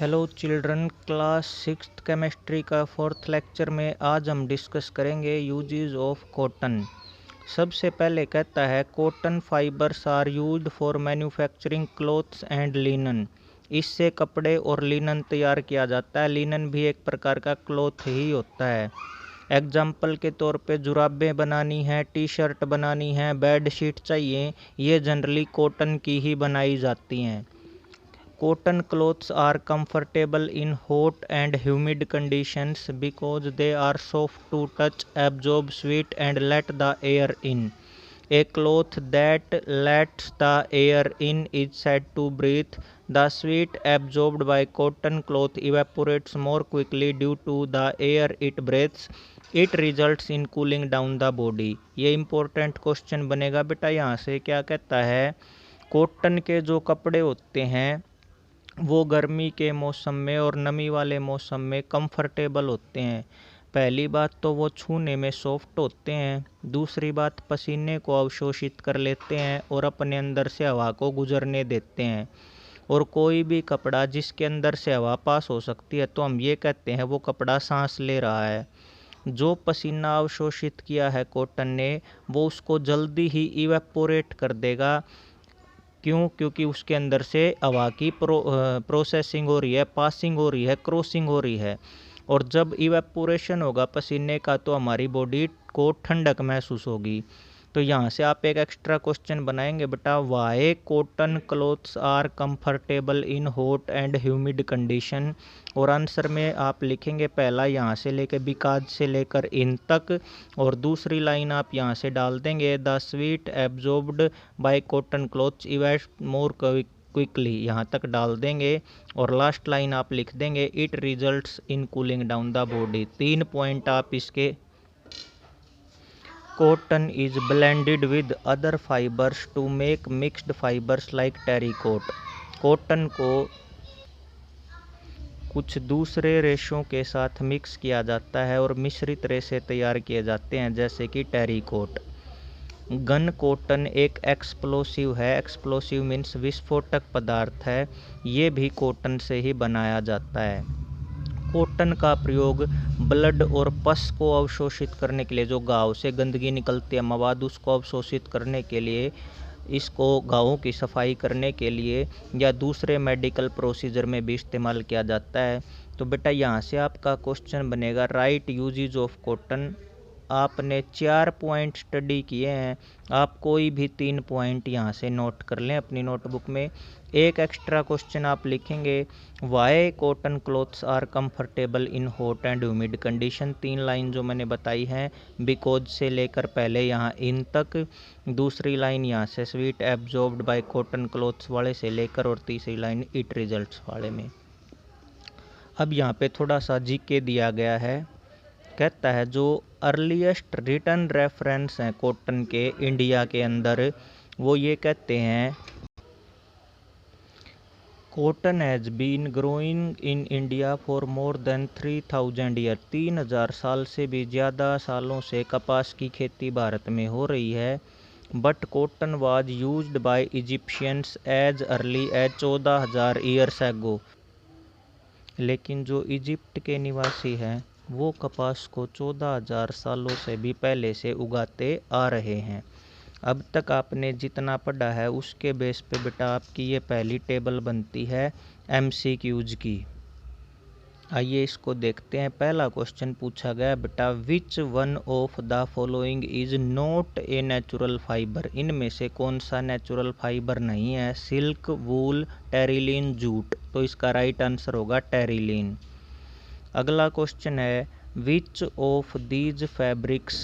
Hello children, class sixth chemistry का fourth lecture में आज हम डिस्कस करेंगे यूजेस ऑफ कॉटन। सबसे पहले कहता है cotton fibres are used for manufacturing cloths and linen. इससे कपड़े और लिनन तैयार किया जाता है। लिनन भी एक प्रकार का क्लॉथ ही होता है। एग्जाम्पल के तौर पे जुराबें बनानी है, टी शर्ट बनानी है, बेड शीट चाहिए, ये जनरली कॉटन की ही बनाई जाती हैं। Cotton clothes are comfortable in hot and humid conditions because they are soft to touch, absorb sweat and let the air in. A cloth that lets the air in is said to breathe. The sweat absorbed by cotton cloth evaporates more quickly due to the air it breathes. It results in cooling down the body. ये important question बनेगा बेटा। यहाँ से क्या कहता है, cotton के जो कपड़े होते हैं वो गर्मी के मौसम में और नमी वाले मौसम में कंफर्टेबल होते हैं। पहली बात तो वो छूने में सॉफ्ट होते हैं। दूसरी बात, पसीने को अवशोषित कर लेते हैं और अपने अंदर से हवा को गुजरने देते हैं। और कोई भी कपड़ा जिसके अंदर से हवा पास हो सकती है तो हम ये कहते हैं वो कपड़ा सांस ले रहा है। जो पसीना अवशोषित किया है कॉटन ने, वो उसको जल्दी ही इवेपोरेट कर देगा। क्यों? क्योंकि उसके अंदर से हवा की प्रोसेसिंग हो रही है, पासिंग हो रही है, क्रॉसिंग हो रही है। और जब इवेपोरेशन होगा पसीने का तो हमारी बॉडी को ठंडक महसूस होगी। तो यहाँ से आप एक एक्स्ट्रा क्वेश्चन बनाएंगे बेटा, why cotton clothes are comfortable in hot and humid condition. और आंसर में आप लिखेंगे पहला यहाँ से लेकर बिकॉज से लेकर इन तक, और दूसरी लाइन आप यहाँ से डाल देंगे the sweet absorbed bye cotton clothes इवेट more quickly, यहाँ तक डाल देंगे। और लास्ट लाइन आप लिख देंगे it results in cooling down the body. 3 point आप इसके। Cotton is blended with other fibers to make mixed fibers like terracotta. Cotton को कुछ दूसरे रेशों के साथ मिक्स किया जाता है और मिश्रित रेशे तैयार किए जाते हैं, जैसे कि टेरिकोट। गन कॉटन एक एक्सप्लोसिव है। एक्सप्लोसिव मीन्स विस्फोटक पदार्थ है। ये भी कॉटन से ही बनाया जाता है। कॉटन का प्रयोग ब्लड और पस को अवशोषित करने के लिए, जो घाव से गंदगी निकलती है मवाद उसको अवशोषित करने के लिए, इसको घावों की सफाई करने के लिए या दूसरे मेडिकल प्रोसीजर में भी इस्तेमाल किया जाता है। तो बेटा यहाँ से आपका क्वेश्चन बनेगा राइट यूजेस ऑफ कॉटन। आपने 4 पॉइंट स्टडी किए हैं, आप कोई भी 3 पॉइंट यहाँ से नोट कर लें अपनी नोटबुक में। एक एक्स्ट्रा क्वेश्चन आप लिखेंगे why cotton cloths are comfortable in hot and humid condition. 3 line जो मैंने बताई हैं, बिकॉज से लेकर पहले यहाँ इन तक, दूसरी लाइन यहाँ से sweet absorbed bye cotton clothes वाले से लेकर, और तीसरी लाइन इट रिजल्ट्स वाले में। अब यहाँ पे थोड़ा सा जीके दिया गया है। कहता है जो अर्लीस्ट रिटन रेफरेंस हैं कॉटन के इंडिया के अंदर, वो ये कहते हैं cotton has been growing in India for more than 3000 year. 3000 साल से भी ज़्यादा सालों से कपास की खेती भारत में हो रही है। But cotton was used by Egyptians as early as 14000 years ago. लेकिन जो इजिप्ट के निवासी हैं वो कपास को 14000 सालों से भी पहले से उगाते आ रहे हैं। अब तक आपने जितना पढ़ा है उसके बेस पे बेटा आपकी ये पहली टेबल बनती है MCQs की। आइए इसको देखते हैं। पहला क्वेश्चन पूछा गया बेटा, which one of the following is not a natural fibre. इनमें से कौन सा नेचुरल फाइबर नहीं है? Silk, wool, terylene, jute. तो इसका राइट आंसर होगा टेरिलीन। अगला क्वेश्चन है विच ऑफ दीज फैब्रिक्स।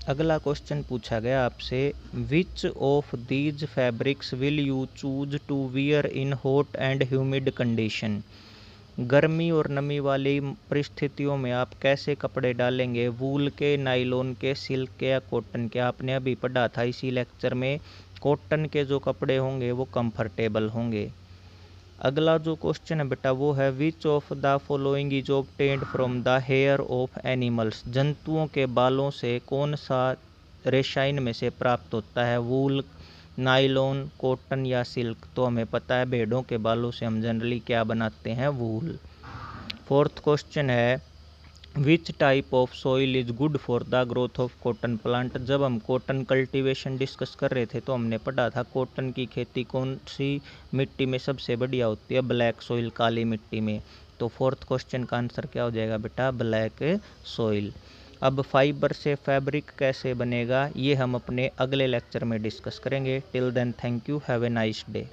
अगला क्वेश्चन पूछा गया आपसे, which of these fabrics will you choose to wear in hot and humid condition. गर्मी और नमी वाली परिस्थितियों में आप कैसे कपड़े डालेंगे? वूल के, नाइलॉन के, सिल्क के या कॉटन के? आपने अभी पढ़ा था इसी लेक्चर में, कॉटन के जो कपड़े होंगे वो कंफर्टेबल होंगे। अगला जो क्वेश्चन है बेटा वो है which of the following is obtained from the hair of animals. जंतुओं के बालों से कौन सा रेशा इनमें से प्राप्त होता है? वूल, नायलॉन, कॉटन या सिल्क? तो हमें पता है भेड़ों के बालों से हम जनरली क्या बनाते हैं, वूल। फोर्थ क्वेश्चन है which type of soil is good for the growth of cotton plant? जब हम कॉटन कल्टीवेशन डिस्कस कर रहे थे तो हमने पढ़ा था कॉटन की खेती कौन सी मिट्टी में सबसे बढ़िया होती है, ब्लैक सॉइल, काली मिट्टी में। तो फोर्थ क्वेश्चन का आंसर क्या हो जाएगा बेटा, ब्लैक सॉइल। अब फाइबर से फैब्रिक कैसे बनेगा ये हम अपने अगले लेक्चर में डिस्कस करेंगे। Till then thank you, have a nice day.